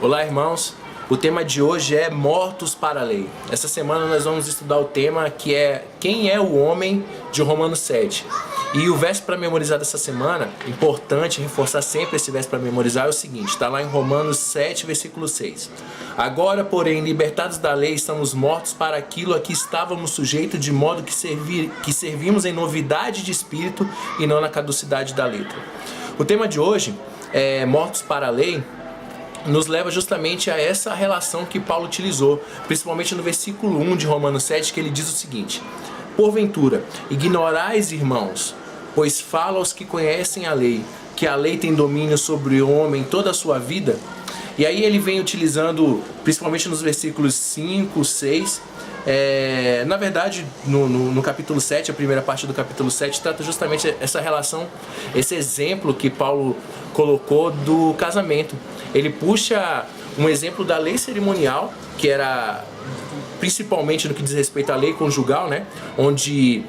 Olá, irmãos. O tema de hoje é mortos para a lei. Essa semana nós vamos estudar o tema que é quem é o homem de Romanos 7. E o verso para memorizar dessa semana, importante reforçar sempre esse verso para memorizar, é o seguinte, está lá em Romanos 7, versículo 6. Agora, porém, libertados da lei, estamos mortos para aquilo a que estávamos sujeitos, de modo que servimos em novidade de espírito e não na caducidade da letra. O tema de hoje é mortos para a lei, nos leva justamente a essa relação que Paulo utilizou, principalmente no versículo 1 de Romanos 7, que ele diz o seguinte: porventura, ignorais, irmãos, pois fala aos que conhecem a lei, que a lei tem domínio sobre o homem toda a sua vida. E aí ele vem utilizando, principalmente nos versículos 5, 6, na verdade, no capítulo 7, a primeira parte do capítulo 7, trata justamente essa relação, esse exemplo que Paulo colocou do casamento. Ele puxa um exemplo da lei cerimonial, que era principalmente no que diz respeito à lei conjugal, né? Onde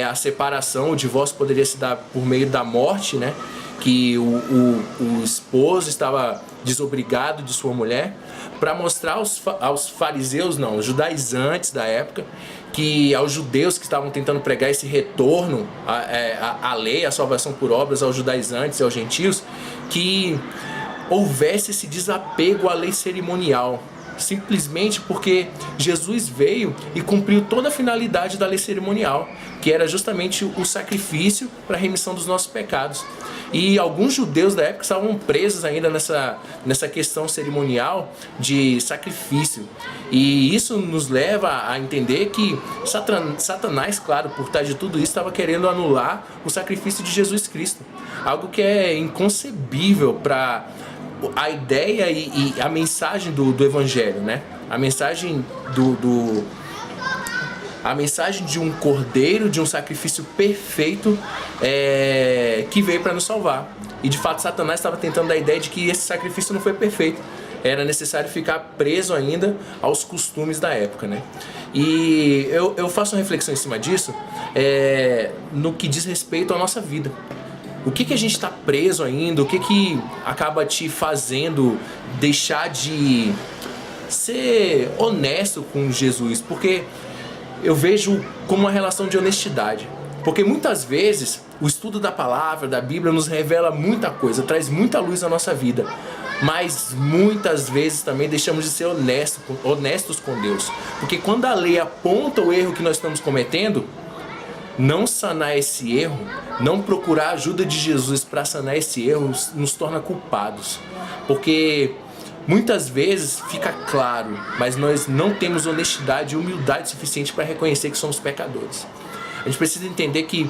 a separação, o divórcio poderia se dar por meio da morte, né? Que o esposo estava desobrigado de sua mulher, para mostrar aos fariseus, não, aos judaizantes da época, que aos judeus que estavam tentando pregar esse retorno à lei, à salvação por obras, aos judaizantes e aos gentios, que houvesse esse desapego à lei cerimonial, simplesmente porque Jesus veio e cumpriu toda a finalidade da lei cerimonial, que era justamente o sacrifício para a remissão dos nossos pecados. E alguns judeus da época estavam presos ainda nessa questão cerimonial de sacrifício. E isso nos leva a entender que Satanás, claro, por trás de tudo isso, estava querendo anular o sacrifício de Jesus Cristo. Algo que é inconcebível para a ideia e a mensagem do Evangelho, né? A mensagem a mensagem de um cordeiro, de um sacrifício perfeito que veio para nos salvar. E de fato Satanás estava tentando dar a ideia de que esse sacrifício não foi perfeito. Era necessário ficar preso ainda aos costumes da época, né? E eu faço uma reflexão em cima disso no que diz respeito à nossa vida. O que a gente está preso ainda? O que acaba te fazendo deixar de ser honesto com Jesus? Porque eu vejo como uma relação de honestidade. Porque muitas vezes o estudo da palavra, da Bíblia, nos revela muita coisa, traz muita luz à nossa vida. Mas muitas vezes também deixamos de ser honestos com Deus. Porque quando a lei aponta o erro que nós estamos cometendo, não sanar esse erro, não procurar a ajuda de Jesus para sanar esse erro, nos torna culpados. Porque muitas vezes fica claro, mas nós não temos honestidade e humildade suficiente para reconhecer que somos pecadores. A gente precisa entender que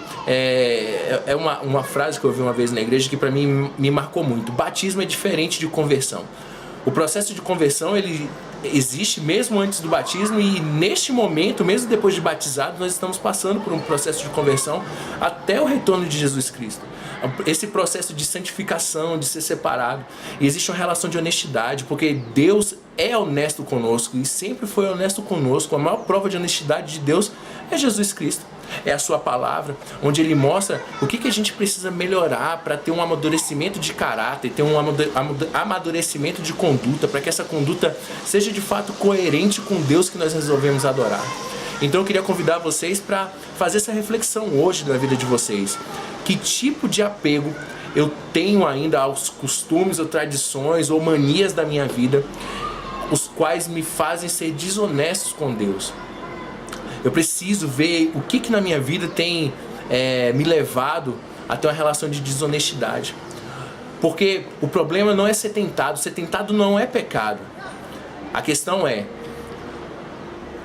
uma frase que eu ouvi uma vez na igreja que para mim me marcou muito. Batismo é diferente de conversão. O processo de conversão, ele existe mesmo antes do batismo, e neste momento, mesmo depois de batizado, nós estamos passando por um processo de conversão até o retorno de Jesus Cristo. Esse processo de santificação, de ser separado. E existe uma relação de honestidade, porque Deus é honesto conosco e sempre foi honesto conosco. A maior prova de honestidade de Deus é Jesus Cristo. É a sua palavra, onde ele mostra o que a gente precisa melhorar para ter um amadurecimento de caráter, ter um amadurecimento de conduta, para que essa conduta seja de fato coerente com Deus que nós resolvemos adorar. Então eu queria convidar vocês para fazer essa reflexão hoje na vida de vocês. Que tipo de apego eu tenho ainda aos costumes ou tradições ou manias da minha vida, os quais me fazem ser desonestos com Deus? Eu preciso ver o que na minha vida tem me levado a ter uma relação de desonestidade. Porque o problema não é ser tentado não é pecado. A questão é,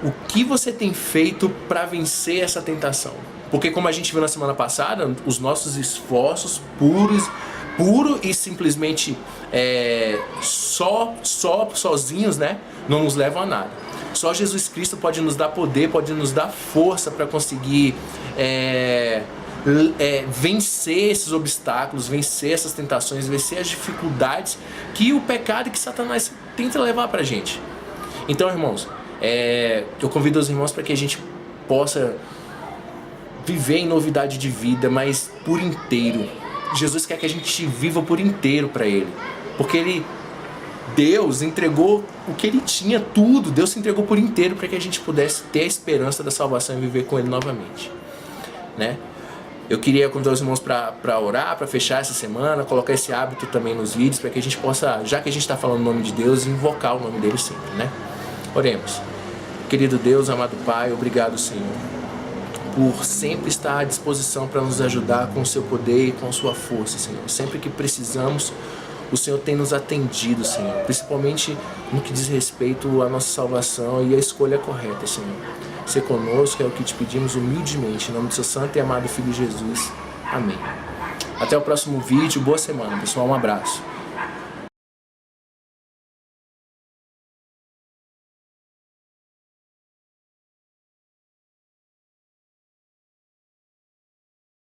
o que você tem feito para vencer essa tentação? Porque como a gente viu na semana passada, os nossos esforços puro e simplesmente sozinhos, né, não nos levam a nada. Só Jesus Cristo pode nos dar poder, pode nos dar força para conseguir vencer esses obstáculos, vencer essas tentações, vencer as dificuldades que o pecado e que Satanás tenta levar para a gente. Então, irmãos, eu convido os irmãos para que a gente possa viver em novidade de vida, mas por inteiro. Jesus quer que a gente viva por inteiro para Ele, porque Ele Deus entregou o que Ele tinha, tudo. Deus se entregou por inteiro para que a gente pudesse ter a esperança da salvação e viver com Ele novamente, né? Eu queria convidar os irmãos para orar, para fechar essa semana, colocar esse hábito também nos vídeos, para que a gente possa, já que a gente está falando o nome de Deus, invocar o nome dele sempre, né? Oremos. Querido Deus, amado Pai, obrigado, Senhor, por sempre estar à disposição para nos ajudar com o seu poder e com a sua força, Senhor. Sempre que precisamos, o Senhor tem nos atendido, Senhor, principalmente no que diz respeito à nossa salvação e à escolha correta, Senhor. Ser conosco é o que te pedimos humildemente, em nome do seu santo e amado Filho Jesus. Amém. Até o próximo vídeo, boa semana, pessoal, um abraço.